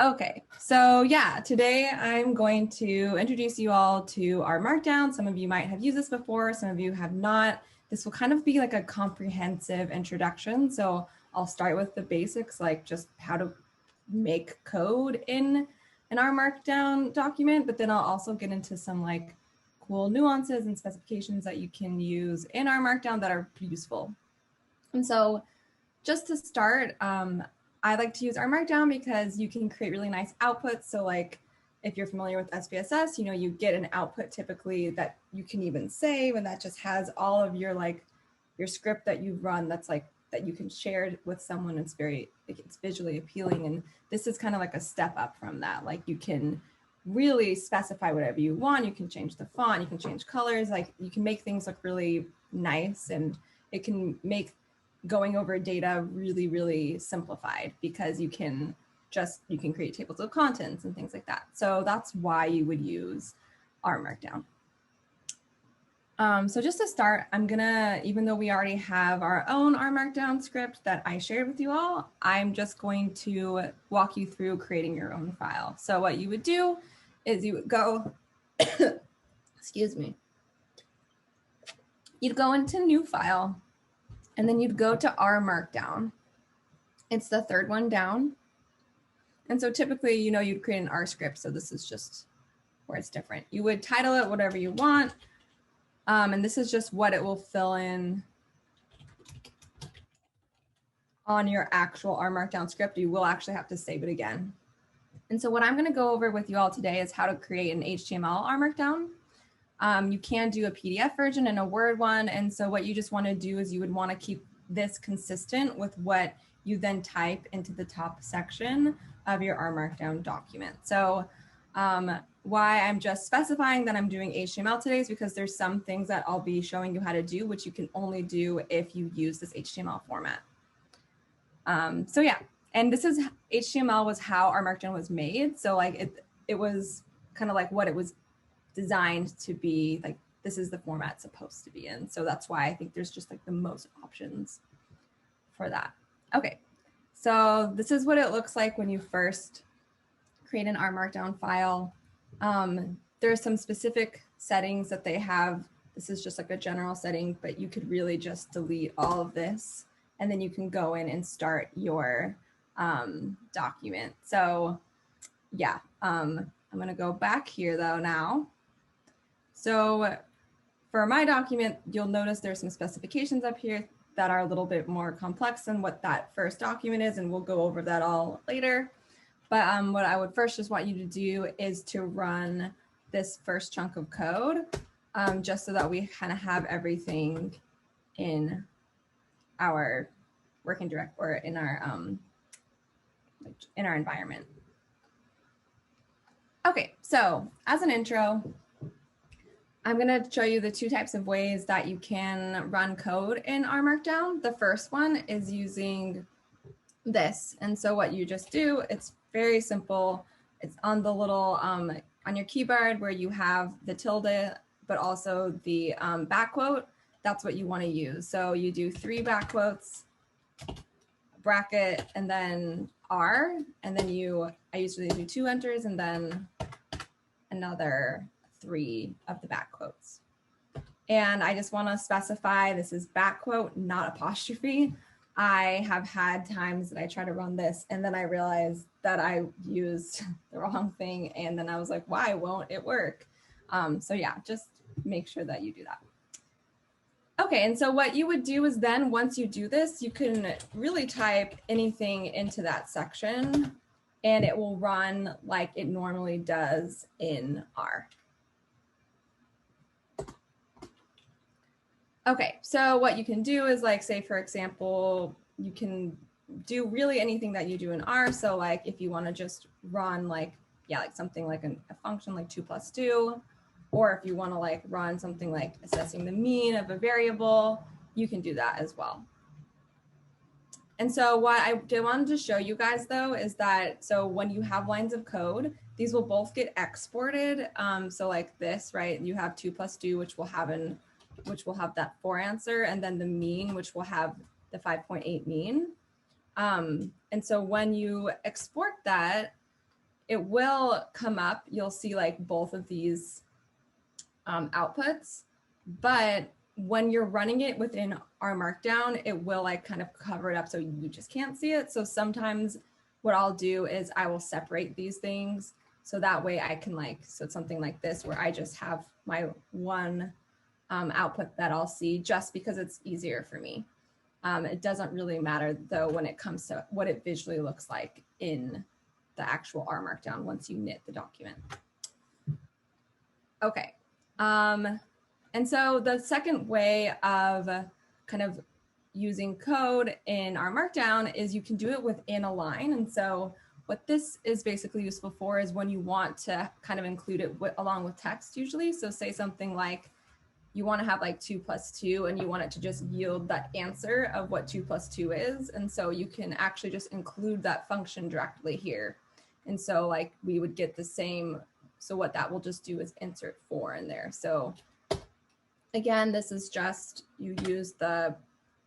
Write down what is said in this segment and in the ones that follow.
Okay, so yeah, today I'm going to introduce you all to R Markdown. Some of you might have used this before, some of you have not. This will kind of be like a comprehensive introduction. So I'll start with the basics, like just how to make code in an R Markdown document, but then I'll also get into some like cool nuances and specifications that you can use in R Markdown that are useful. And so just to start, I like to use R Markdown because you can create really nice outputs. So like if you're familiar with SPSS, you get an output typically that you can even save, and that just has all of your your script that you've run that's like that you can share with someone. It's visually appealing. And this is kind of like a step up from that. Like you can really specify whatever you want. You can change the font, you can change colors, like you can make things look really nice, and it can make going over data really, really simplified because you can create tables of contents and things like that. So that's why you would use R Markdown. So just to start, I'm gonna, even though we already have our own R Markdown script that I shared with you all, I'm just going to walk you through creating your own file. So what you would do is you would go, excuse me, you'd go into new file, and then you'd go to R Markdown. It's the third one down. And so typically, you'd create an R script. So this is just where it's different. You would title it whatever you want. And this is just what it will fill in on your actual R Markdown script. You will actually have to save it again. And so what I'm going to go over with you all today is how to create an HTML R Markdown. You can do a PDF version and a Word one. And so what you just want to do is you would want to keep this consistent with what you then type into the top section of your R Markdown document. So why I'm just specifying that I'm doing HTML today is because there's some things that I'll be showing you how to do, which you can only do if you use this HTML format. So yeah, and this is HTML was how R Markdown was made. So like it was kind of like what it was designed to be, like this is the format it's supposed to be in. So that's why I think there's just like the most options for that. Okay, so this is what it looks like when you first create an R Markdown file. There's some specific settings that they have. This is just like a general setting, but you could really just delete all of this, and then you can go in and start your document. So yeah, I'm gonna go back here though now. So for my document, you'll notice there's some specifications up here that are a little bit more complex than what that first document is, and we'll go over that all later. But what I would first just want you to do is to run this first chunk of code, just so that we kind of have everything in our working direct or in our environment. Okay, so as an intro, I'm going to show you the two types of ways that you can run code in R Markdown. The first one is using this. And so what you just do, it's very simple. It's on the little, on your keyboard where you have the tilde, but also the back quote. That's what you want to use. So you do 3 back quotes, bracket, and then R, and then I usually do 2 enters and then another 3 of the back quotes. And I just want to specify this is back quote, not apostrophe. I have had times that I try to run this and then I realized that I used the wrong thing, and then I was like, why won't it work? So yeah, just make sure that you do that. Okay, and so what you would do is then once you do this, you can really type anything into that section and it will run like it normally does in R. Okay, so what you can do is like, say for example, you can do really anything that you do in R. So like if you want to just run like, yeah, like something like a function like 2 + 2, or if you want to like run something like assessing the mean of a variable, you can do that as well. And so what I wanted to show you guys though is that, so when you have lines of code, these will both get exported. So like this, right? You have 2 + 2, which will have that 4 answer, and then the mean, which will have the 5.8 mean. And so when you export that, it will come up. You'll see like both of these outputs, but when you're running it within R Markdown, it will like kind of cover it up so you just can't see it. So sometimes what I'll do is I will separate these things so that way I can like, so it's something like this where I just have my one output that I'll see just because it's easier for me. It doesn't really matter though when it comes to what it visually looks like in the actual R Markdown once you knit the document. Okay. And so the second way of kind of using code in R Markdown is you can do it within a line. And so what this is basically useful for is when you want to kind of include it along with text usually. So say something like you want to have like 2 + 2 and you want it to just yield that answer of what 2 + 2 is. And so you can actually just include that function directly here. And so like we would get the same. So what that will just do is insert 4 in there. So again, this is just, you use the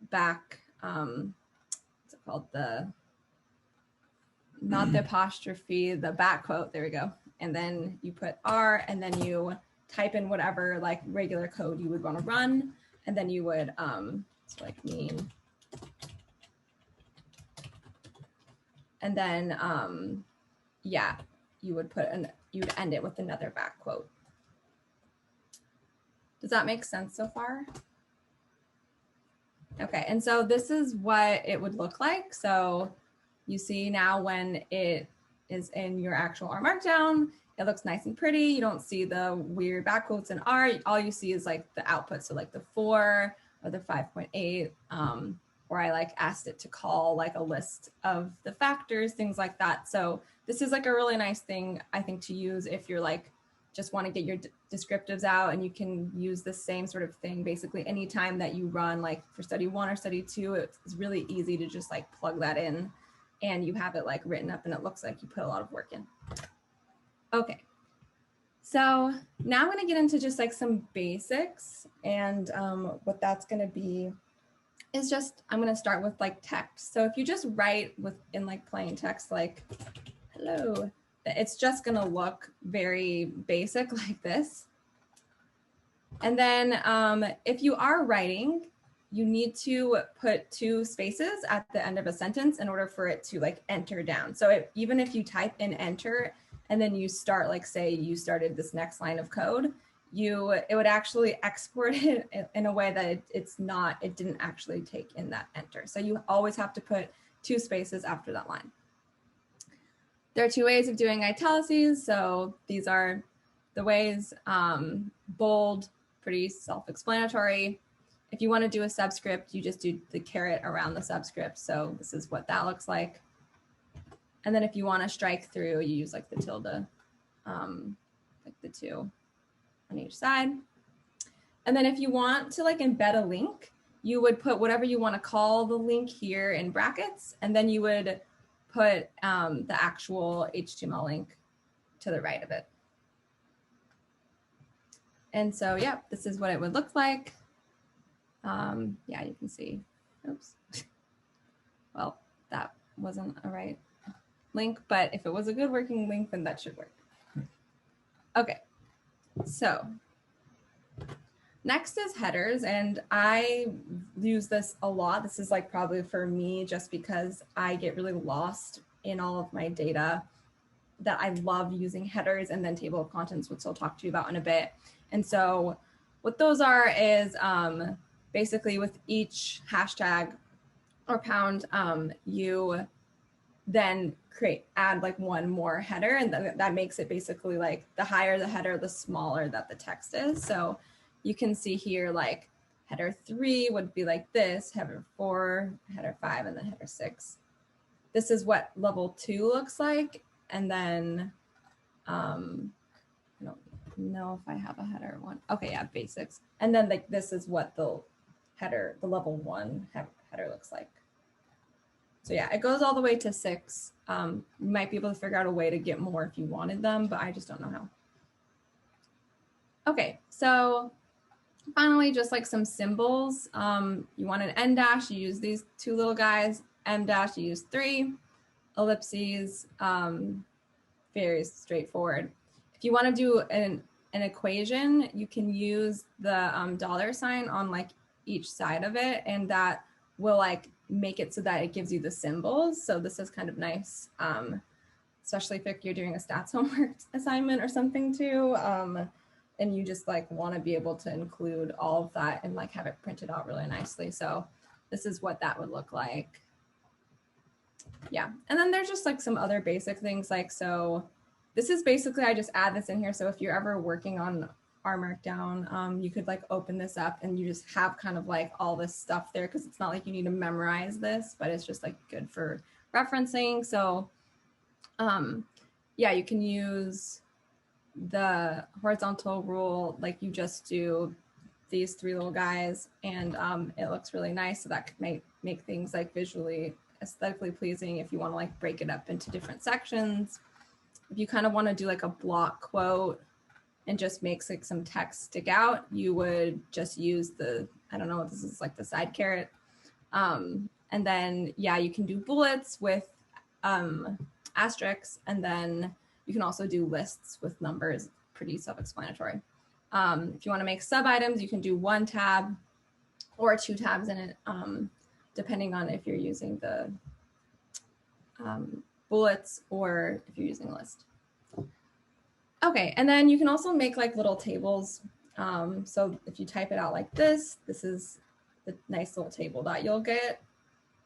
back, what's it called? Not the apostrophe, the back quote, there we go. And then you put R and then you type in whatever like regular code you would want to run. And then you would, it's like mean. And then, yeah, you would you'd end it with another back quote. Does that make sense so far? Okay, and so this is what it would look like. So you see now when it is in your actual R Markdown, it looks nice and pretty. You don't see the weird back quotes in R. All you see is like the output. So like the 4 or the 5.8, or I like asked it to call like a list of the factors, things like that. So this is like a really nice thing, I think, to use if you're like, just want to get your descriptives out, and you can use the same sort of thing basically anytime that you run like for study 1 or study 2. It's really easy to just like plug that in and you have it like written up and it looks like you put a lot of work in. Okay, so now I'm going to get into just like some basics, and what that's going to be is just, I'm going to start with like text. So if you just write in like plain text like hello, it's just going to look very basic like this. And then if you are writing, you need to put 2 spaces at the end of a sentence in order for it to like enter down. So even if you type in enter and then you start, like say you started this next line of code, it would actually export it in a way that it didn't actually take in that enter. So you always have to put 2 spaces after that line. There are 2 ways of doing italics. So these are the ways. Bold, pretty self-explanatory. If you want to do a subscript, you just do the caret around the subscript. So this is what that looks like. And then if you want to strike through, you use like the tilde, like the 2 on each side. And then if you want to like embed a link, you would put whatever you want to call the link here in brackets, and then you would put the actual HTML link to the right of it. And so, yeah, this is what it would look like. Yeah, you can see, oops. Well, that wasn't a right link, but if it was a good working link, then that should work. Okay, so next is headers, and I use this a lot. This is like probably for me just because I get really lost in all of my data, that I love using headers and then table of contents, which I'll talk to you about in a bit. And so what those are is basically with each hashtag or pound, you then add like one more header, and that makes it basically like the higher the header, the smaller that the text is. So you can see here like header 3 would be like this, header 4, header 5, and then header 6. This is what level 2 looks like. And then I don't know if I have a header 1. Okay, yeah, basics. And then like this is what the level 1 header looks like. So yeah, it goes all the way to 6. You might be able to figure out a way to get more if you wanted them, but I just don't know how. Okay, so finally, just like some symbols. You want an N dash, you use these 2 little guys. M dash, you use 3. Ellipses, very straightforward. If you want to do an equation, you can use the dollar sign on like each side of it, and that will like make it so that it gives you the symbols. So this is kind of nice, especially if you're doing a stats homework assignment or something too. And you just like want to be able to include all of that and like have it printed out really nicely. So this is what that would look like. Yeah, and then there's just like some other basic things like, so this is basically, I just add this in here. So if you're ever working on R Markdown, you could like open this up and you just have kind of like all this stuff there, because it's not like you need to memorize this, but it's just like good for referencing. So yeah, you can use the horizontal rule, like you just do these three little guys, and it looks really nice. So that could make things like visually, aesthetically pleasing if you want to like break it up into different sections. If you kind of want to do like a block quote and just makes like some text stick out, you would just use the, I don't know what this is, like the side caret. And then, yeah, you can do bullets with asterisks, and then you can also do lists with numbers, pretty self-explanatory. If you want to make sub items, you can do one tab or two tabs in it, depending on if you're using the bullets or if you're using a list. Okay, and then you can also make like little tables. So if you type it out like this is the nice little table that you'll get.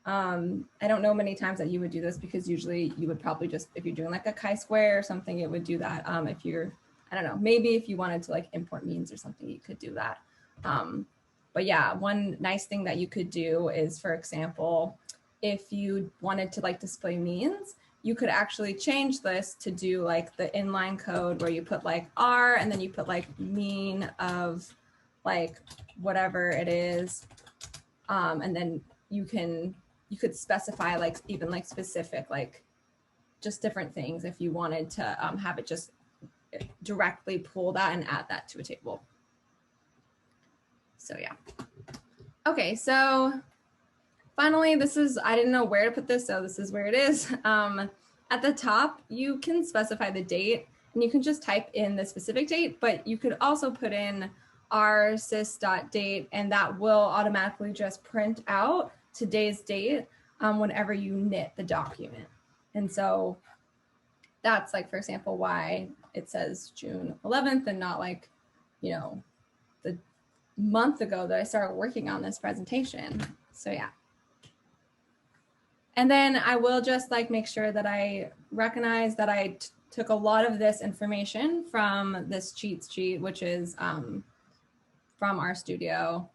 I don't know many times that you would do this, because usually you would probably just, if you're doing like a chi-square or something, it would do that. If you're, I don't know, maybe if you wanted to like import means or something, you could do that. But yeah, one nice thing that you could do is, for example, if you wanted to like display means, you could actually change this to do like the inline code where you put like R and then you put like mean of like whatever it is. And then you could specify like even like specific, like just different things if you wanted to have it just directly pull that and add that to a table. So yeah. Okay, so finally, this is, I didn't know where to put this, so this is where it is. At the top, you can specify the date, and you can just type in the specific date, but you could also put in rsys.date, and that will automatically just print out today's date whenever you knit the document. And so that's like, for example, why it says June 11th and not like, you know, the month ago that I started working on this presentation. So yeah. And then I will just like make sure that I recognize that I took a lot of this information from this cheat sheet, which is from RStudio.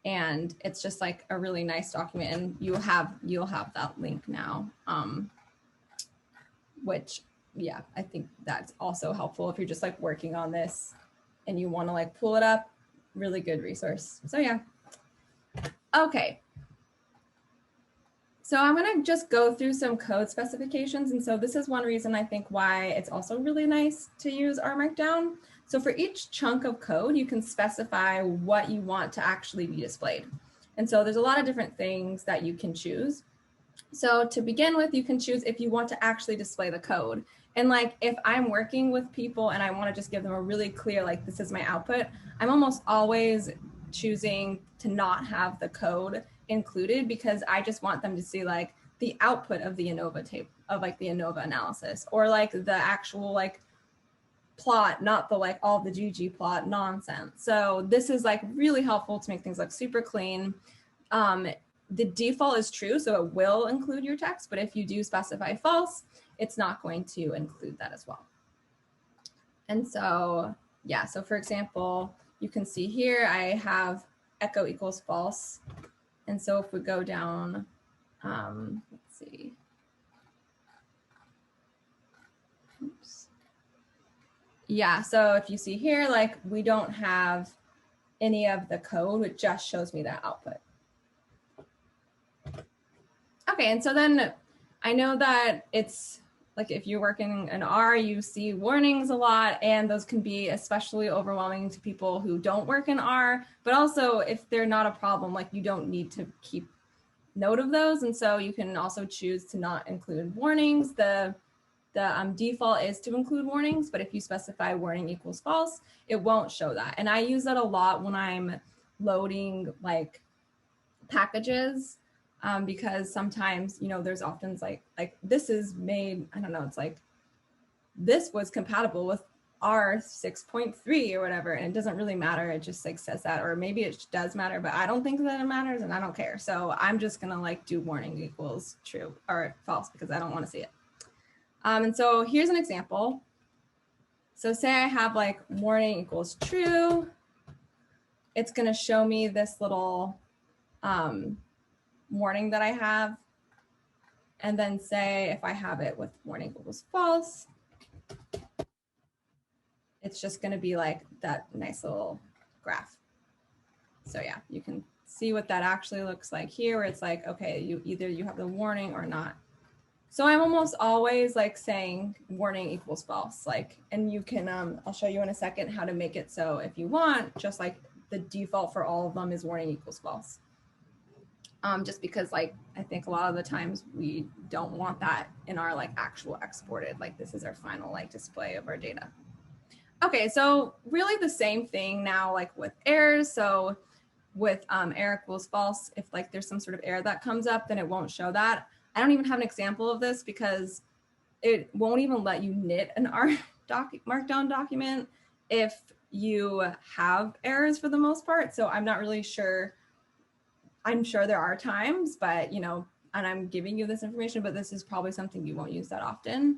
And it's just like a really nice document, and you'll have that link now, which, yeah, I think that's also helpful if you're just like working on this and you want to like pull it up. Really good resource. So yeah. Okay. So I'm going to just go through some code specifications. And so this is one reason I think why it's also really nice to use R Markdown. So for each chunk of code, you can specify what you want to actually be displayed. And so there's a lot of different things that you can choose. So to begin with, you can choose if you want to actually display the code. And like, if I'm working with people and I want to just give them a really clear, like, this is my output, I'm almost always choosing to not have the code included, because I just want them to see like the output of the ANOVA table, of like the ANOVA analysis, or like the actual like plot, not the like all the ggplot nonsense. So this is like really helpful to make things look super clean. The default is true, so it will include your text, but if you do specify false, it's not going to include that as well. And so, yeah, so for example, you can see here I have echo equals false. And so if we go down, let's see. Oops. Yeah, so if you see here, like we don't have any of the code, it just shows me that output. Okay, and so then I know that it's like if you're working in R, you see warnings a lot, and those can be especially overwhelming to people who don't work in R, but also if they're not a problem, like you don't need to keep note of those. And so you can also choose to not include warnings. The the default is to include warnings, but if you specify warning equals false, it won't show that. And I use that a lot when I'm loading like packages, because sometimes, you know, there's often like this is made, I don't know, it's like this was compatible with R 6.3 or whatever, and it doesn't really matter. It just like says that, or maybe it does matter, but I don't think that it matters and I don't care. So I'm just gonna like do warning equals true or false because I don't want to see it. And so here's an example. So say I have like warning equals true. It's gonna show me this little warning that I have. And then say if I have it with warning equals false, it's just going to be like that nice little graph. So yeah, you can see what that actually looks like here, where it's like, okay, you have the warning or not. So I'm almost always like saying warning equals false, like, and you can, I'll show you in a second how to make it so if you want, just like the default for all of them is warning equals false. Just because like, I think a lot of the times we don't want that in our like actual exported, like this is our final like display of our data. Okay, so really the same thing now like with errors. So with error equals false, if like there's some sort of error that comes up, then it won't show that. I don't even have an example of this because it won't even let you knit an R Markdown document if you have errors for the most part. So I'm not really sure. I'm sure there are times, but you know, and I'm giving you this information, but this is probably something you won't use that often.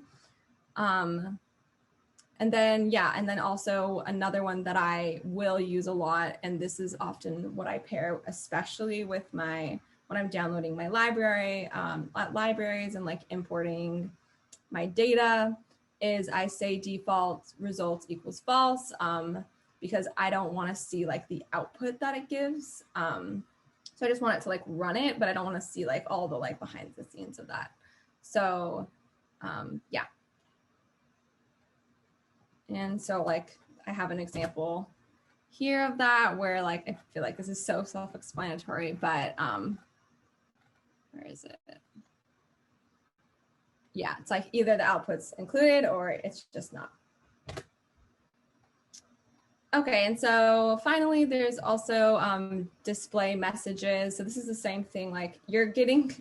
And then, yeah, and then also another one that I will use a lot, and this is often what I pair, especially with when I'm downloading my library, libraries and like importing my data, is I say default results equals false, because I don't want to see like the output that it gives. So I just want it to like run it, but I don't want to see like all the like behind the scenes of that. So yeah. And so like I have an example here of that where like I feel like this is so self-explanatory, but where is it? Yeah, it's like either the output's included or it's just not. Okay, and so finally, there's also display messages. So this is the same thing. Like you're getting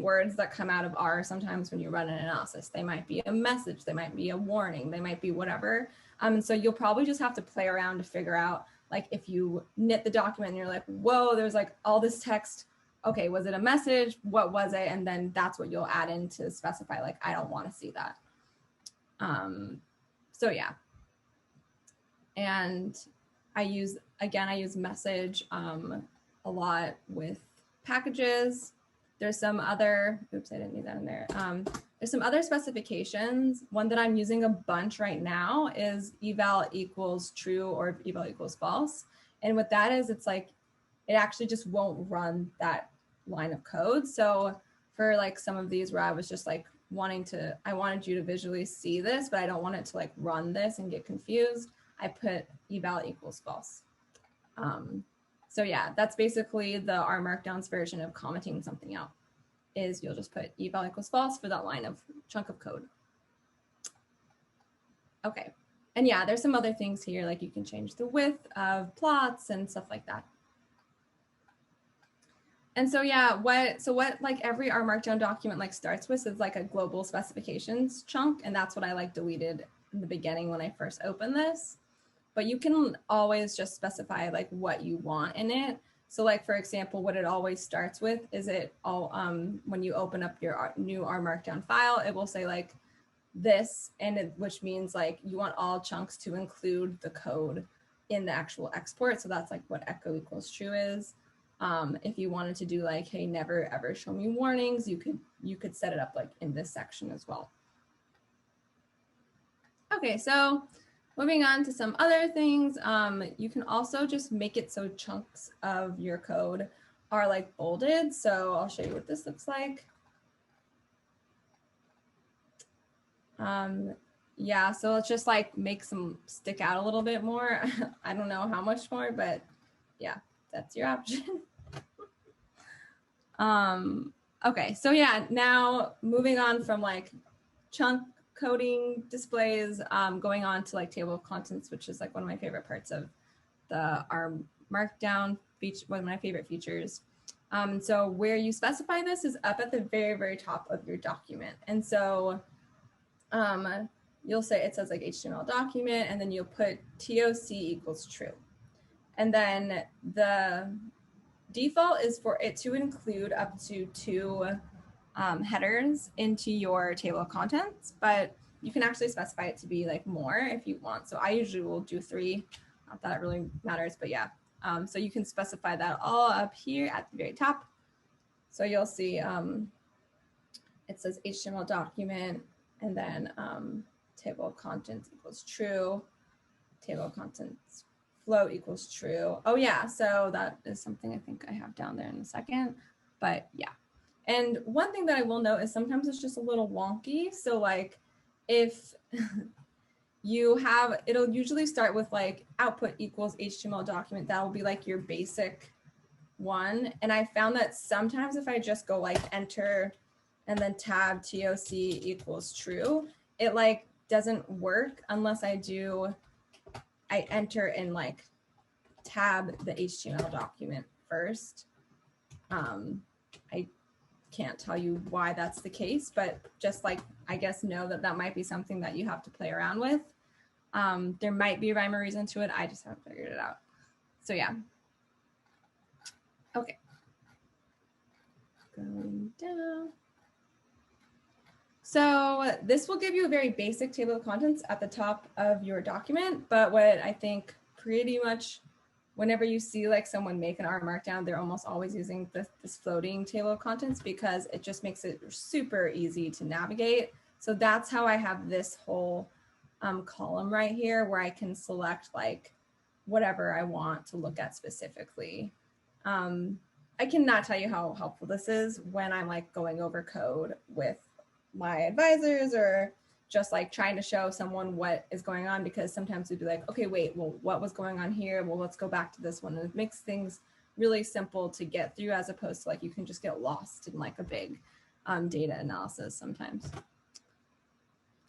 words that come out of R sometimes when you run an analysis. They might be a message, they might be a warning, they might be whatever. And so you'll probably just have to play around to figure out, like if you knit the document and you're like, whoa, there's like all this text. Okay, was it a message? What was it? And then that's what you'll add in to specify, like, I don't want to see that. So yeah. And I use message a lot with packages. There's some other, oops, I didn't need that in there. There's some other specifications. One that I'm using a bunch right now is eval equals true or eval equals false. And what that is, it's like, it actually just won't run that line of code. So for like some of these where I was just like I wanted you to visually see this, but I don't want it to like run this and get confused, I put eval equals false. So yeah, that's basically the R Markdown's version of commenting something out, is you'll just put eval equals false for that line of chunk of code. Okay, and yeah, there's some other things here, like you can change the width of plots and stuff like that. And so yeah, what like every R Markdown document like starts with is like a global specifications chunk, and that's what I like deleted in the beginning when I first opened this. But you can always just specify like what you want in it. So like, for example, what it always starts with is it all, when you open up your new R Markdown file, it will say like this, and which means like you want all chunks to include the code in the actual export. So that's like what echo equals true is. If you wanted to do like, hey, never ever show me warnings, you could set it up like in this section as well. Okay, so moving on to some other things, you can also just make it so chunks of your code are like bolded. So I'll show you what this looks like. Yeah, so let's just like make some stick out a little bit more. I don't know how much more, but yeah, that's your option. Okay, so yeah, now moving on from like chunk coding displays, going on to like table of contents, which is like one of my favorite parts of the R Markdown feature, one of my favorite features. So where you specify this is up at the very, very top of your document. And so you'll say, it says like HTML document, and then you'll put TOC equals true. And then the default is for it to include up to 2 headers into your table of contents, but you can actually specify it to be like more if you want. So I usually will do 3, not that it really matters, but yeah. So you can specify that all up here at the very top. So you'll see it says HTML document, and then table of contents equals true, table of contents float equals true. Oh yeah, so that is something I think I have down there in a second, but yeah. And one thing that I will note is sometimes it's just a little wonky. So like if you have, it'll usually start with like output equals HTML document. That will be like your basic one. And I found that sometimes if I just go like enter and then tab TOC equals true, it like doesn't work unless I enter and like tab the HTML document first. I can't tell you why that's the case, but just like, I guess know that that might be something that you have to play around with. There might be a rhyme or reason to it. I just haven't figured it out. So yeah. Okay. Going down. So this will give you a very basic table of contents at the top of your document, but what I think pretty much whenever you see like someone make an R Markdown, they're almost always using this floating table of contents because it just makes it super easy to navigate. So that's how I have this whole column right here where I can select like whatever I want to look at specifically. I cannot tell you how helpful this is when I'm like going over code with my advisors or just like trying to show someone what is going on, because sometimes we'd be like, okay, wait, well, what was going on here? Well, let's go back to this one. And it makes things really simple to get through as opposed to like, you can just get lost in like a big data analysis sometimes.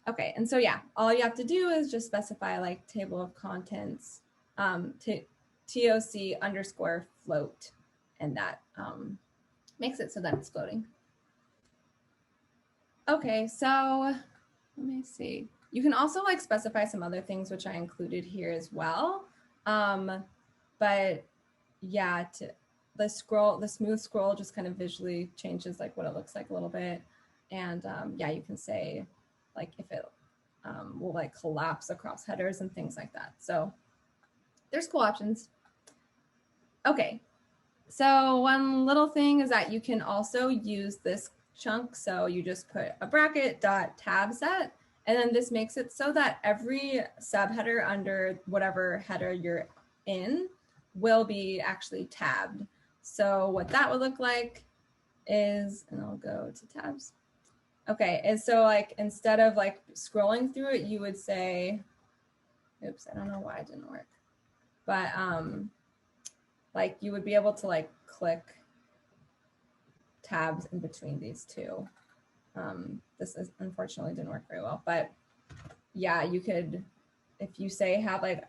Okay, and so yeah, all you have to do is just specify like table of contents, TOC underscore float, and that makes it so that it's floating. Okay, so let me see. You can also like specify some other things, which I included here as well. But yeah, the smooth scroll just kind of visually changes like what it looks like a little bit. And yeah, you can say like if it will like collapse across headers and things like that. So there's cool options. Okay, so one little thing is that you can also use this chunk. So you just put a bracket dot tab set, and then this makes it so that every subheader under whatever header you're in will be actually tabbed. So what that would look like is, and I'll go to tabs. Okay, and so like instead of like scrolling through it, you would say, oops, I don't know why it didn't work, but like you would be able to like click tabs in between these two. This unfortunately didn't work very well, but yeah, you could, if you say have like,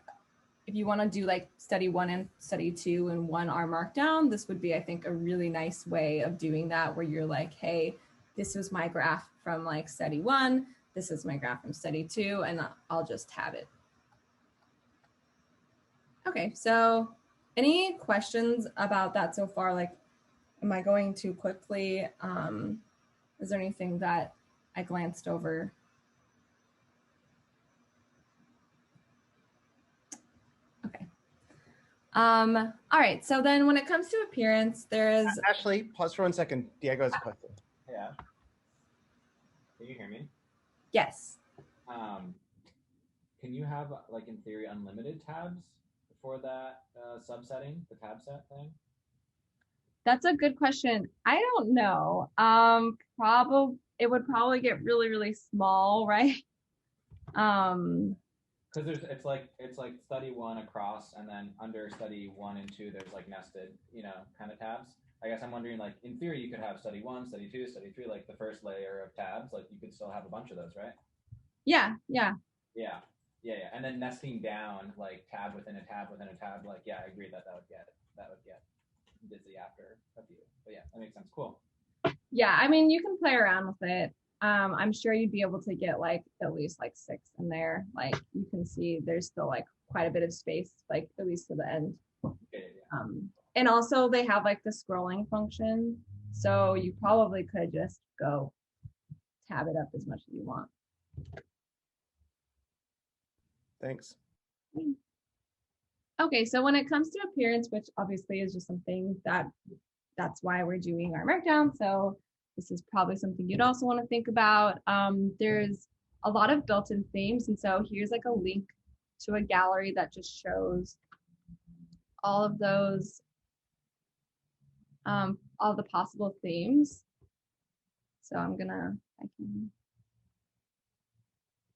if you want to do like study 1 and study 2 in one R Markdown, this would be, I think, a really nice way of doing that, where you're like, hey, this was my graph from like study 1, this is my graph from study 2, and I'll just tab it. Okay, so any questions about that so far? Like, am I going too quickly? Is there anything that I glanced over? Okay. All right, so then when it comes to appearance, there is... Ashley, pause for 1 second. Diego has a question. Yeah. Can you hear me? Yes. Can you have, like, in theory, unlimited tabs for that subsetting, the tab set thing? That's a good question. I don't know. It would probably get really, really small, right? Because it's like study 1 across, and then under study 1 and 2, there's like nested, kind of tabs. I guess I'm wondering, like, in theory, you could have study 1, study 2, study 3, like the first layer of tabs. Like, you could still have a bunch of those, right? Yeah, yeah. Yeah, and then nesting down like tab within a tab within a tab. Like, yeah, I agree that that would get busy after a few. But yeah, that makes sense. Cool. Yeah, I mean, you can play around with it. I'm sure you'd be able to get like at least like 6 in there. Like you can see there's still like quite a bit of space, like at least to the end. Yeah. And also they have like the scrolling function. So you probably could just go tab it up as much as you want. Thanks. Okay, so when it comes to appearance, which obviously is just something that's why we're doing our markdown. So this is probably something you'd also want to think about. There's a lot of built-in themes. And so here's like a link to a gallery that just shows all of those, all the possible themes. So I can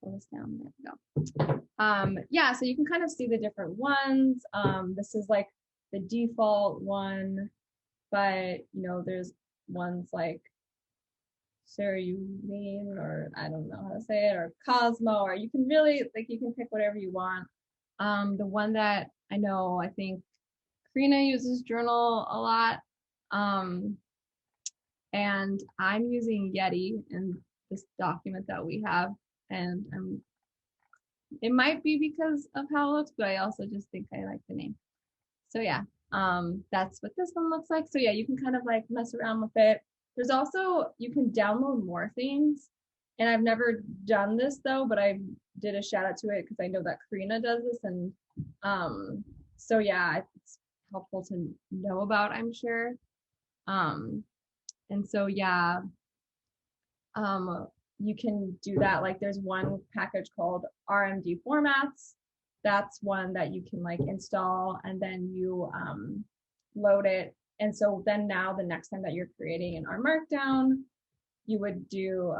pull this down, there we go. Yeah, so you can kind of see the different ones. This is like the default one, but you know, there's ones like Cerulean, or I don't know how to say it, or Cosmo, or you can really like you can pick whatever you want. The one that I know, I think Karina uses Journal a lot, and I'm using Yeti in this document that we have, and it might be because of how it looks, but I also just think I like the name. So yeah, that's what this one looks like. So yeah, you can kind of like mess around with it. There's also, you can download more themes. And I've never done this though, but I did a shout out to it because I know that Karina does this. And so yeah, it's helpful to know about, I'm sure. And so yeah, you can do that. Like there's one package called RMD formats. That's one that you can like install and then you load it. And so then now the next time that you're creating an R Markdown, you would do,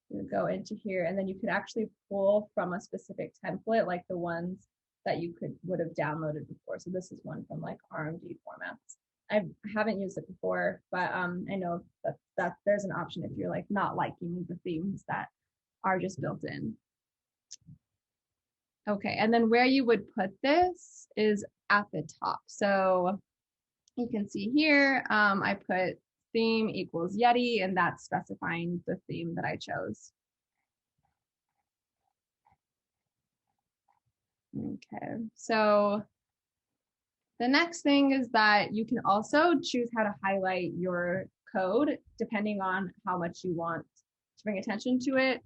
you would go into here and then you could actually pull from a specific template, like the ones that you would have downloaded before. So this is one from like RMD formats. I haven't used it before, but I know that there's an option if you're like not liking the themes that are just built in. Okay, and then where you would put this is at the top. So you can see here, I put theme equals Yeti, and that's specifying the theme that I chose. Okay, so the next thing is that you can also choose how to highlight your code depending on how much you want to bring attention to it.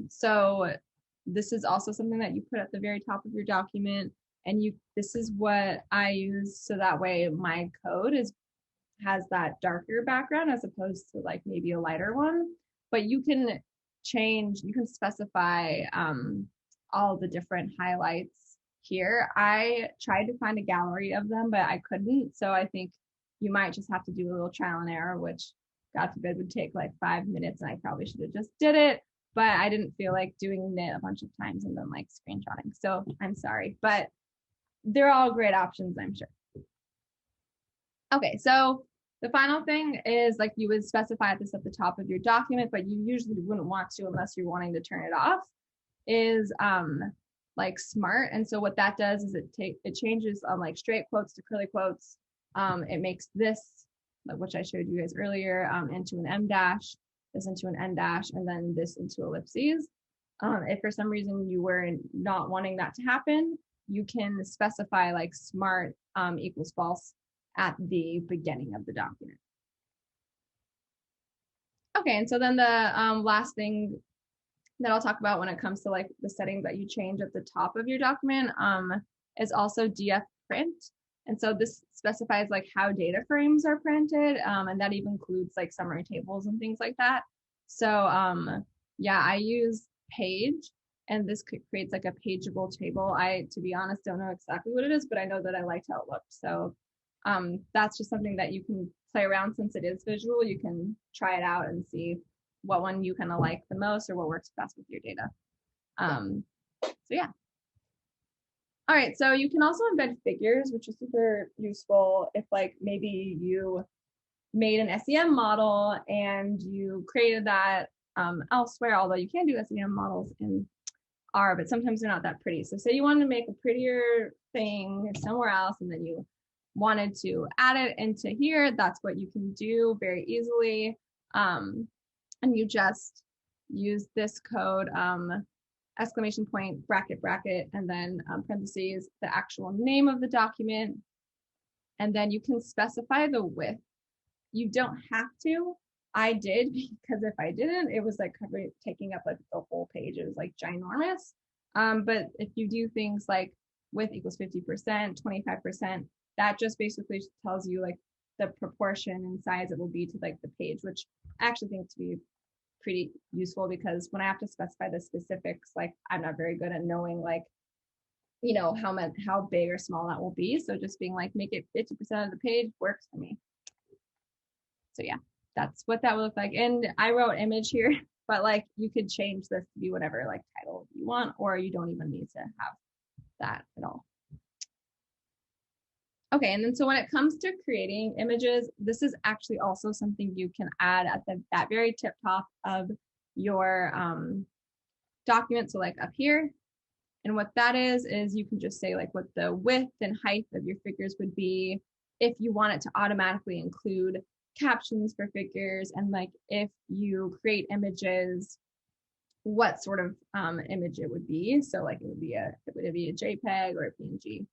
So this is also something that you put at the very top of your document, and this is what I use so that way my code has that darker background as opposed to like maybe a lighter one. But you can specify all the different highlights here. I tried to find a gallery of them, but I couldn't. So I think you might just have to do a little trial and error, which God forbid would take like 5 minutes, and I probably should have just did it. But I didn't feel like doing it a bunch of times and then like screenshotting. So I'm sorry, but they're all great options, I'm sure. Okay, so the final thing is like you would specify this at the top of your document, but you usually wouldn't want to unless you're wanting to turn it off, is like smart. And so what that does is it changes like straight quotes to curly quotes. It makes this, which I showed you guys earlier, into an M dash, this into an N dash, and then this into ellipses. If for some reason you were not wanting that to happen, you can specify like smart equals false at the beginning of the document. Okay, and so then the last thing that I'll talk about when it comes to like the settings that you change at the top of your document is also DF print. And so this specifies like how data frames are printed, and that even includes like summary tables and things like that. So yeah, I use Page, and this creates like a pageable table. I, to be honest, don't know exactly what it is, but I know that I liked how it looked. So that's just something that you can play around. Since it is visual, you can try it out and see what one you kind of like the most or what works best with your data. So yeah. All right, so you can also embed figures, which is super useful if like maybe you made an SEM model and you created that elsewhere, although you can do SEM models in R, but sometimes they're not that pretty. So say you wanted to make a prettier thing somewhere else, and then you wanted to add it into here, that's what you can do very easily. And you just use this code, exclamation point, bracket, bracket, and then parentheses, the actual name of the document. And then you can specify the width. You don't have to. I did, because if I didn't, it was like taking up like the whole page. It was like ginormous. But if you do things like width equals 50%, 25%, that just basically tells you like the proportion and size it will be to like the page, which I actually think to be pretty useful, because when I have to specify the specifics, like I'm not very good at knowing like, you know, how big or small that will be. So just being like, make it 50% of the page works for me. So yeah, that's what that would look like. And I wrote image here, but like you could change this to be whatever like title you want, or you don't even need to have that at all. Okay, and then so when it comes to creating images, this is actually also something you can add at that very tip top of your document. So like up here, and what that is you can just say like what the width and height of your figures would be, if you want it to automatically include captions for figures, and like if you create images, what sort of image it would be. So like it would be a JPEG or a PNG.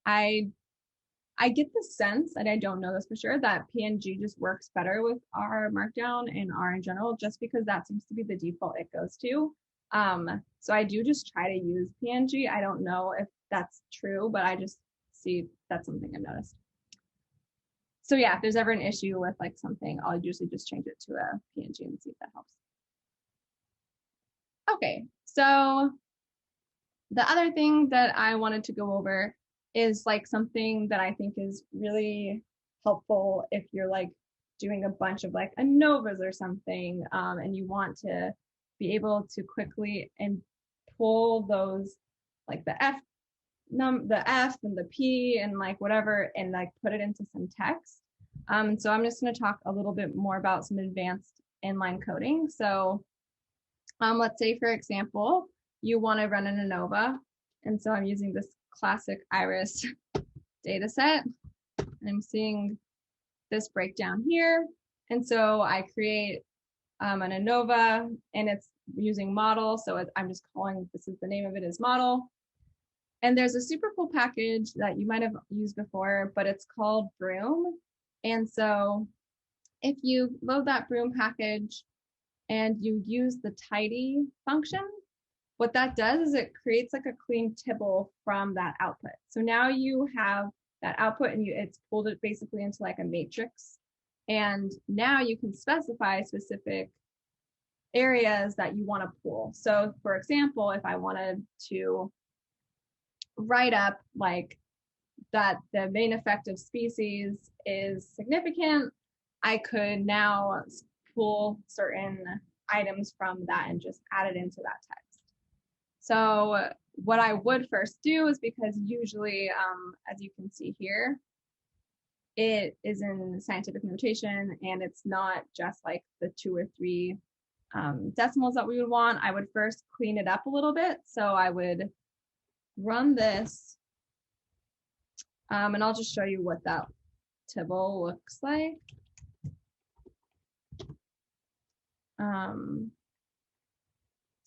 I get the sense, and I don't know this for sure, that PNG just works better with R Markdown and R in general, just because that seems to be the default it goes to. So I do just try to use PNG. I don't know if that's true, but I just see that's something I've noticed. So yeah, if there's ever an issue with like something, I'll usually just change it to a PNG and see if that helps. Okay, so the other thing that I wanted to go over is like something that I think is really helpful if you're like doing a bunch of like ANOVAs or something, and you want to be able to quickly and pull those like the F and the P and like whatever, and like put it into some text. So I'm just going to talk a little bit more about some advanced inline coding. So let's say, for example, you want to run an ANOVA. And so I'm using this classic Iris data set. And I'm seeing this breakdown here. And so I create an ANOVA, and it's using model. So I'm just calling, this is the name of it, is model. And there's a super cool package that you might have used before, but it's called Broom. And so if you load that Broom package and you use the tidy function, what that does is it creates like a clean tibble from that output. So now you have that output, and it's pulled it basically into like a matrix. And now you can specify specific areas that you want to pull. So for example, if I wanted to write up like that the main effective species is significant, I could now pull certain items from that and just add it into that text. So what I would first do is, because usually, as you can see here, it is in scientific notation, and it's not just like the 2 or 3 decimals that we would want. I would first clean it up a little bit. So I would run this, and I'll just show you what that tibble looks like.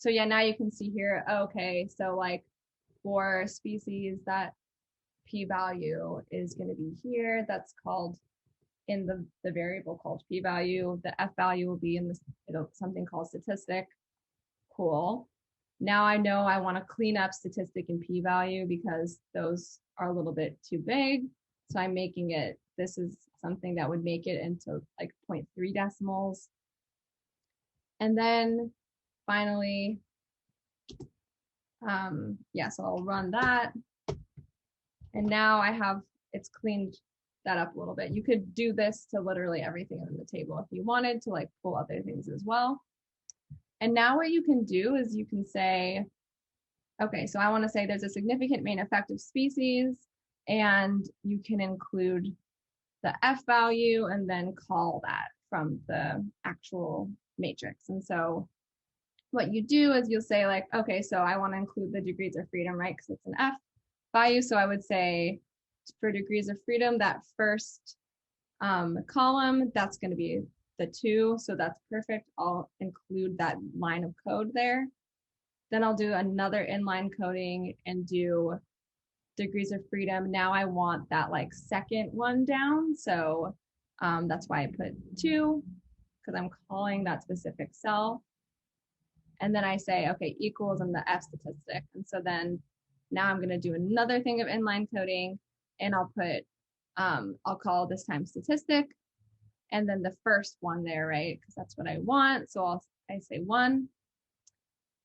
So yeah, now you can see here, okay, so like for species, that p-value is going to be here. That's called in the variable called p-value. The f-value will be in this, something called statistic. Cool. Now I know I want to clean up statistic and p-value because those are a little bit too big. So I'm making it, this is something that would make it into like 0.3 decimals. And then finally, yeah, so I'll run that. And now I have, it's cleaned that up a little bit. You could do this to literally everything in the table if you wanted to like pull other things as well. And now what you can do is you can say, okay, so I want to say there's a significant main effective species, and you can include the F value and then call that from the actual matrix. And so what you do is you'll say like, okay, so I want to include the degrees of freedom, right? Because it's an F value. So I would say for degrees of freedom, that first column, that's going to be the 2. So that's perfect. I'll include that line of code there. Then I'll do another inline coding and do degrees of freedom. Now I want that like second one down. So that's why I put 2, because I'm calling that specific cell. And then I say, okay, equals and the F statistic. And so then now I'm going to do another thing of inline coding, and I'll put, I'll call this time statistic, and then the first one there, right? Because that's what I want. So I say 1.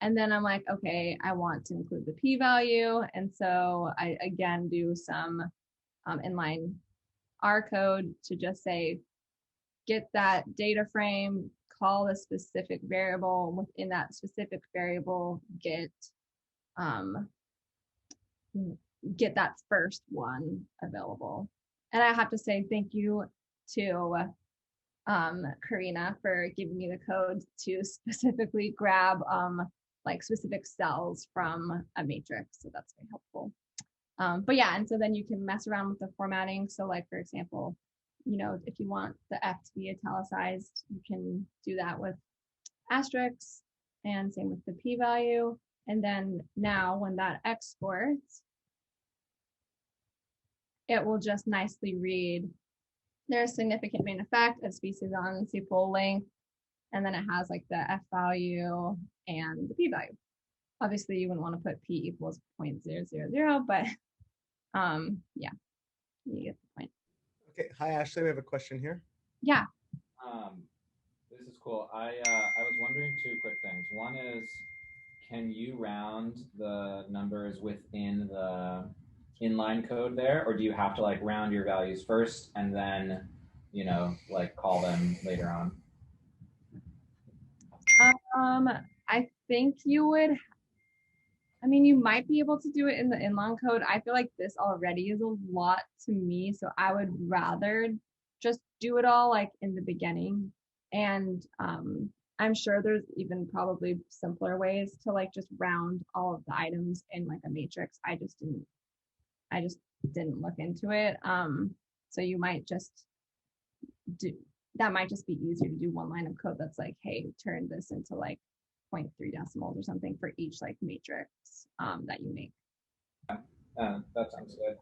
And then I'm like, okay, I want to include the p-value. And so I again do some inline R code to just say, get that data frame, call a specific variable, and within that specific variable, get that first one available. And I have to say thank you to Karina for giving me the code to specifically grab like specific cells from a matrix. So that's very helpful. But yeah, and so then you can mess around with the formatting. So like, for example, you know, if you want the F to be italicized, you can do that with asterisks, and same with the p-value. And then now when that exports, it will just nicely read, there's significant main effect of species on sepal length. And then it has like the F value and the p-value. Obviously you wouldn't want to put p equals 0.000, but yeah, you get the point. Okay, hi Ashley, we have a question here. Yeah. This is cool. I was wondering 2 quick things. One is, can you round the numbers within the inline code there, or do you have to like round your values first and then, you know, like call them later on? I think you would, I mean, you might be able to do it in the inline code. I feel like this already is a lot to me, so I would rather just do it all like in the beginning. And I'm sure there's even probably simpler ways to like just round all of the items in like a matrix. I just didn't look into it. So you might just do, that might just be easier to do one line of code that's like, hey, turn this into like 0.3 decimals or something for each like matrix that you make. That sounds good.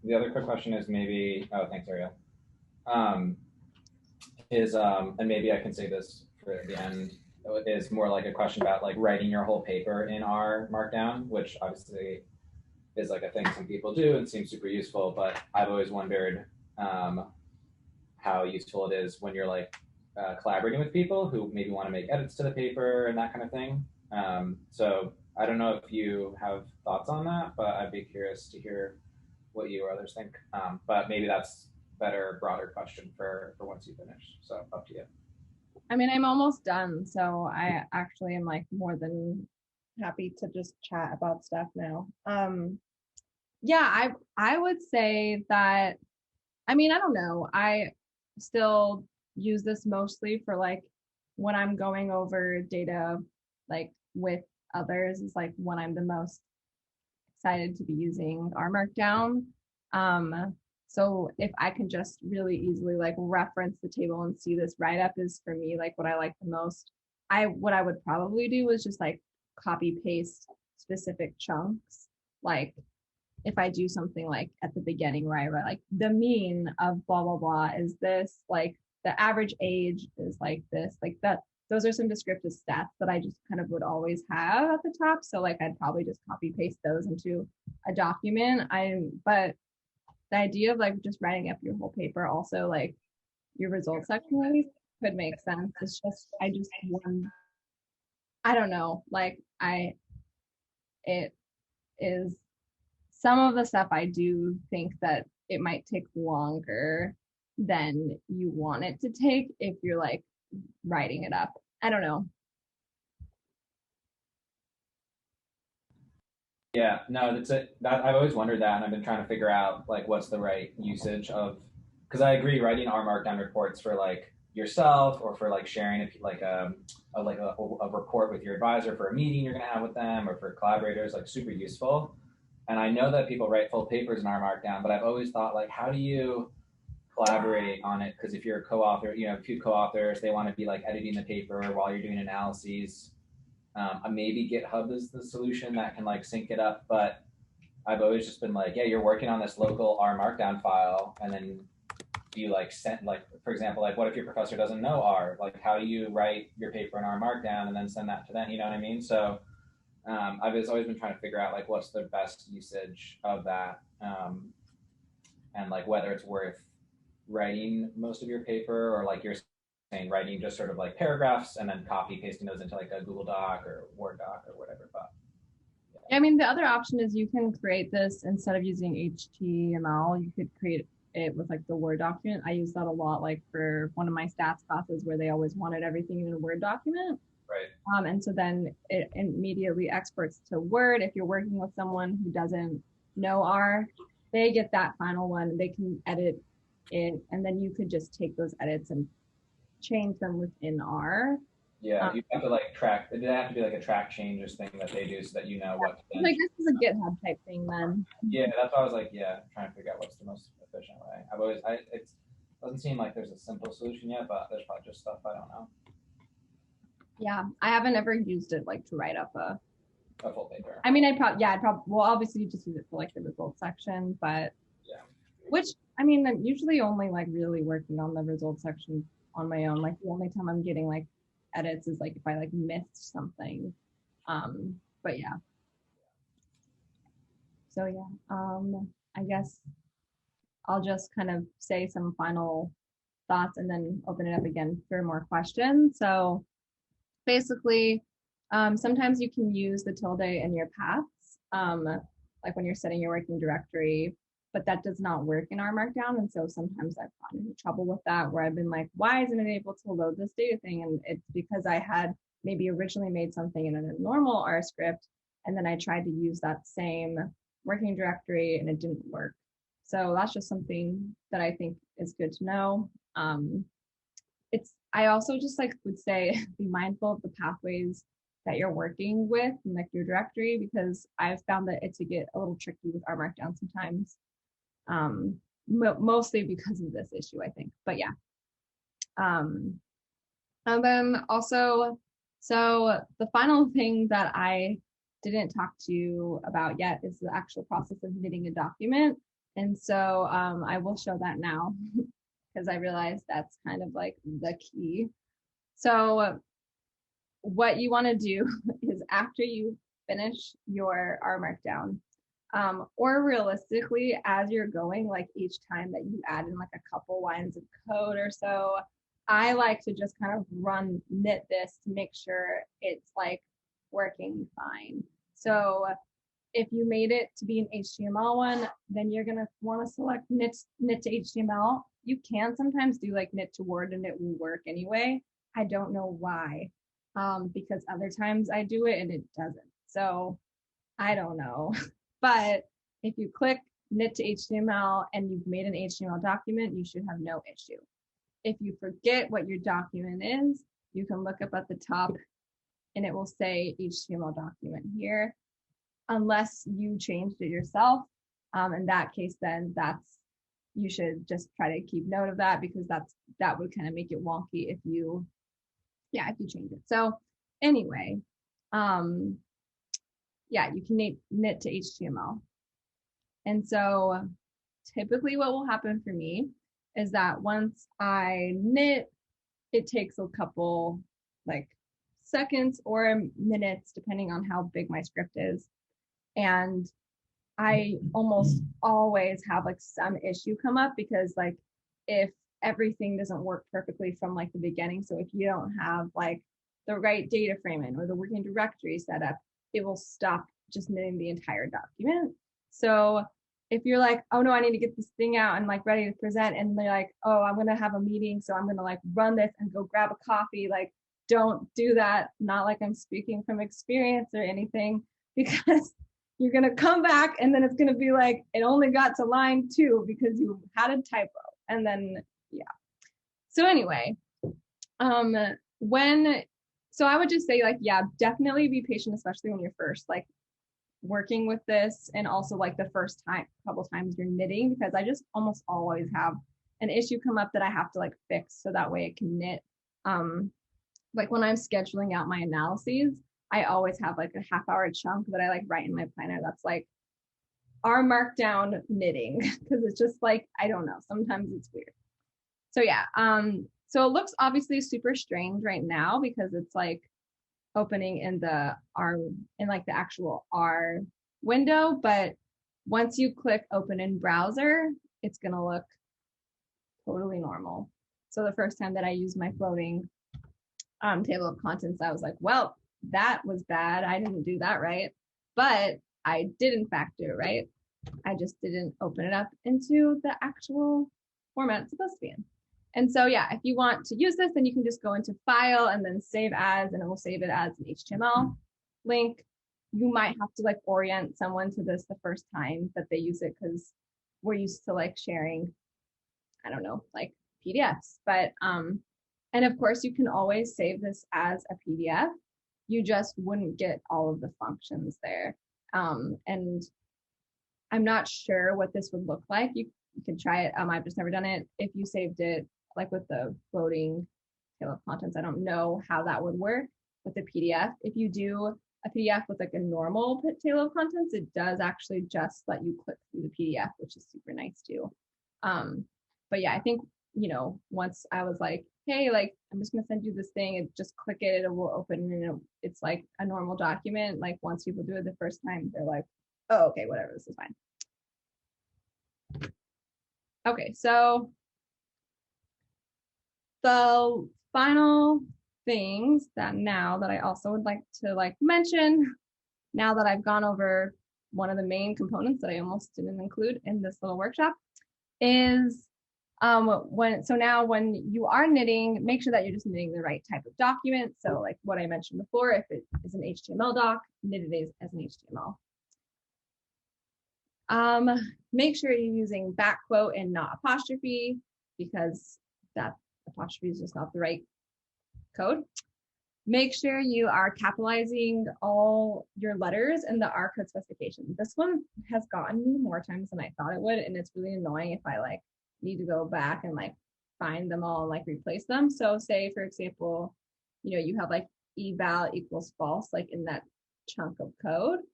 The other quick question is maybe, oh, thanks, Ariel. And maybe I can say this for the end, is more like a question about like writing your whole paper in R Markdown, which obviously is like a thing some people do and seems super useful, but I've always wondered how useful it is when you're like collaborating with people who maybe want to make edits to the paper and that kind of thing. So I don't know if you have thoughts on that, but I'd be curious to hear what you or others think. But maybe that's better, broader question for once you finish. So up to you. I mean, I'm almost done, so I actually am like more than happy to just chat about stuff now. Yeah, I would say that, I mean, I don't know. I still use this mostly for like when I'm going over data like with others, is like when I'm the most excited to be using R Markdown. So if I can just really easily like reference the table and see this write-up is for me like what I like the most. What I would probably do is just like copy paste specific chunks. Like if I do something like at the beginning where I write like the mean of blah blah blah is this, like the average age is like this, like that, those are some descriptive stats that I just kind of would always have at the top. So like I'd probably just copy paste those into a document. But the idea of like just writing up your whole paper, also like your results section could make sense. It's just I don't know, like it is some of the stuff I do think that it might take longer than you want it to take if you're like writing it up. I don't know. Yeah, no, that's it. That I've always wondered that, and I've been trying to figure out like what's the right usage of, because I agree, writing R Markdown reports for like yourself or for like sharing a report with your advisor for a meeting you're going to have with them or for collaborators, like super useful. And I know that people write full papers in R Markdown, but I've always thought like, how do you collaborate on it? Because if you're a co-author, you know, a few co-authors, they want to be like editing the paper while you're doing analyses. Maybe GitHub is the solution that can like sync it up, but I've always just been like, yeah, you're working on this local R Markdown file, and then do you like send, like, for example, like what if your professor doesn't know R? Like, how do you write your paper in R Markdown and then send that to them? You know what I mean? So I've always been trying to figure out like what's the best usage of that, and like whether it's worth writing most of your paper or like you're saying writing just sort of like paragraphs and then copy pasting those into like a Google Doc or Word doc or whatever. But yeah. I mean, the other option is you can create this instead of using HTML. You could create it with like the Word document. I use that a lot, like for one of my stats classes where they always wanted everything in a Word document. Right. And so then it immediately exports to Word. If you're working with someone who doesn't know R, they get that final one. They can edit it, and then you could just take those edits and change them within R. Yeah, you have to like track. It have to be like a track changes thing that they do so that you know what. Like this is a GitHub type thing then. Yeah, that's why I was like, yeah, trying to figure out what's the most efficient way. It doesn't seem like there's a simple solution yet, but there's probably just stuff I don't know. Yeah, I haven't ever used it like to write up a full paper. I mean, I'd probably well, obviously you just use it for like the results section, but yeah, which I mean, I'm usually only like really working on the results section on my own. Like the only time I'm getting like edits is like if I like missed something. But yeah. So yeah, I guess I'll just kind of say some final thoughts and then open it up again for more questions. So basically, sometimes you can use the tilde in your paths, like when you're setting your working directory, but that does not work in R Markdown. And so sometimes I've gotten into trouble with that where I've been like, why isn't it able to load this data thing? And it's because I had maybe originally made something in a normal R script, and then I tried to use that same working directory and it didn't work. So that's just something that I think is good to know. I also just like would say be mindful of the pathways that you're working with in like your directory, because I've found that it to get a little tricky with R Markdown sometimes, mostly because of this issue, I think. But yeah. And then also, so the final thing that I didn't talk to you about yet is the actual process of knitting a document. And so I will show that now because I realized that's kind of like the key. So what you want to do is after you finish your R Markdown, or realistically as you're going, like each time that you add in like a couple lines of code or so, I like to just kind of knit this to make sure it's like working fine. So if you made it to be an HTML one, then you're gonna want to select knit to HTML. You can sometimes do like knit to Word and it will work anyway. I don't know why, because other times I do it and it doesn't. So I don't know. But if you click knit to HTML and you've made an HTML document, you should have no issue. If you forget what your document is, you can look up at the top and it will say HTML document here, unless you changed it yourself. In that case, then you should just try to keep note of that, because that would kind of make it wonky if you change it. So anyway, yeah, you can knit to HTML. And so typically what will happen for me is that once I knit, it takes a couple like seconds or minutes, depending on how big my script is. And I almost always have like some issue come up, because like if everything doesn't work perfectly from like the beginning, so if you don't have like the right data frame in or the working directory set up, it will stop just knitting the entire document. So if you're like, oh no, I need to get this thing out and like ready to present, and they're like, oh, I'm gonna have a meeting, so I'm gonna like run this and go grab a coffee, like don't do that. Not like I'm speaking from experience or anything, because you're gonna come back and then it's gonna be like, it only got to line 2 because you had a typo. And then, yeah. So anyway, So I would just say like, yeah, definitely be patient, especially when you're first like working with this, and also like the first couple times you're knitting, because I just almost always have an issue come up that I have to like fix so that way it can knit. Like when I'm scheduling out my analyses, I always have like a half-hour chunk that I like write in my planner that's like R Markdown knitting, because it's just like, I don't know, sometimes it's weird. So yeah, so it looks obviously super strange right now because it's like opening in the like the actual R window, but once you click open in browser, it's gonna look totally normal. So the first time that I used my floating table of contents, I was like, well, that was bad. I didn't do that right, but I did in fact do it right. I just didn't open it up into the actual format it's supposed to be in. And so, yeah, if you want to use this, then you can just go into File and then Save As, and it will save it as an HTML link. You might have to like orient someone to this the first time that they use it, because we're used to like sharing, I don't know, like PDFs. But and of course, you can always save this as a PDF. You just wouldn't get all of the functions there. And I'm not sure what this would look like. You can try it. I've just never done it. If you saved it like with the floating table of contents, I don't know how that would work with the PDF. If you do a PDF with like a normal table of contents, it does actually just let you click through the PDF, which is super nice too. But yeah, I think, once I was like, hey, like, I'm just gonna send you this thing and just click it, it will open, and it's like a normal document. Like once people do it the first time, they're like, oh, okay, whatever, this is fine. Okay, so the final things that I also would like to like mention, now that I've gone over one of the main components that I almost didn't include in this little workshop, is when you are knitting, make sure that you're just knitting the right type of document. So like what I mentioned before, if it is an HTML doc, knit it as an HTML. Make sure you're using back quote and not apostrophe, because that apostrophe is just not the right code. Make sure you are capitalizing all your letters in the R code specification. This one has gotten me more times than I thought it would, and it's really annoying if I like need to go back and like find them all and like replace them. So say, for example, you have like eval equals false, like in that chunk of code,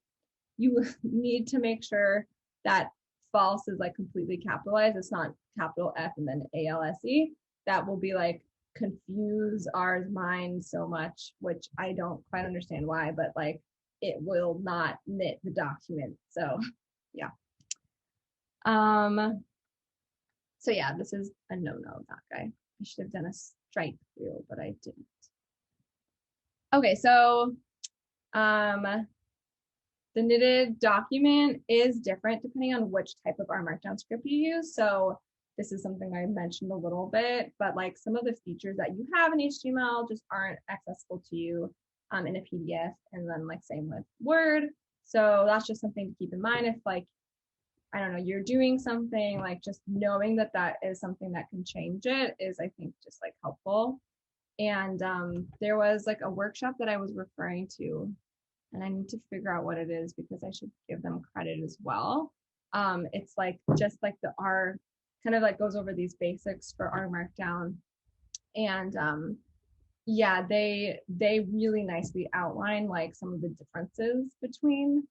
you need to make sure that false is like completely capitalized. It's not capital F and then ALSE. That will be like confuse R's mind so much, which I don't quite understand why, but like it will not knit the document. So yeah. So yeah, this is a no-no, that guy. I should have done a stripe through, but I didn't. Okay, so the knitted document is different depending on which type of R Markdown script you use. So this is something I mentioned a little bit, but like some of the features that you have in HTML just aren't accessible to you in a PDF, and then like same with Word. So that's just something to keep in mind. If like, I don't know, you're doing something, like just knowing that that is something that can change it is, I think, just like helpful. And there was like a workshop that I was referring to, and I need to figure out what it is because I should give them credit as well. It's like just like the R kind of like goes over these basics for R Markdown, and yeah, they really nicely outline like some of the differences between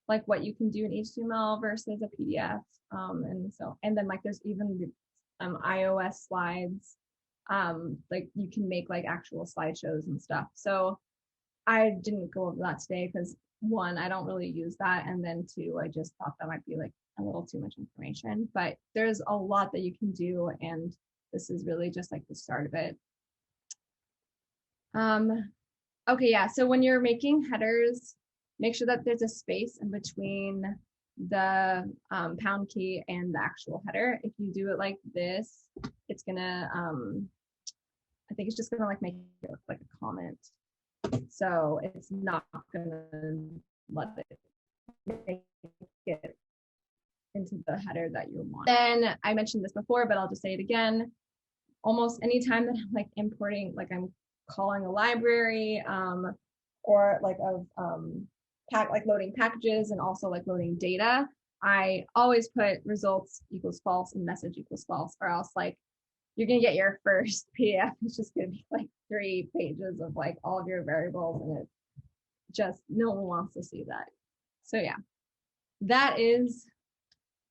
like what you can do in HTML versus a PDF, and then like there's even the iOS slides, like you can make like actual slideshows and stuff. So I didn't go over that today because one, I don't really use that, and then two, I just thought that might be like a little too much information, but there's a lot that you can do, and this is really just like the start of it. Okay, yeah, so when you're making headers, make sure that there's a space in between the pound key and the actual header. If you do it like this, it's gonna, I think it's just gonna like make it look like a comment. So it's not gonna let it make it into the header that you want. Then I mentioned this before, but I'll just say it again. almost anytime that I'm like importing, like I'm calling a library, or like like loading packages and also like loading data, I always put results equals false and message equals false, or else like you're gonna get your first PDF. It's just gonna be like 3 pages of like all of your variables, and it just, no one wants to see that. So yeah, that is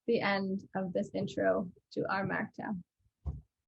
the end of this intro to R Markdown.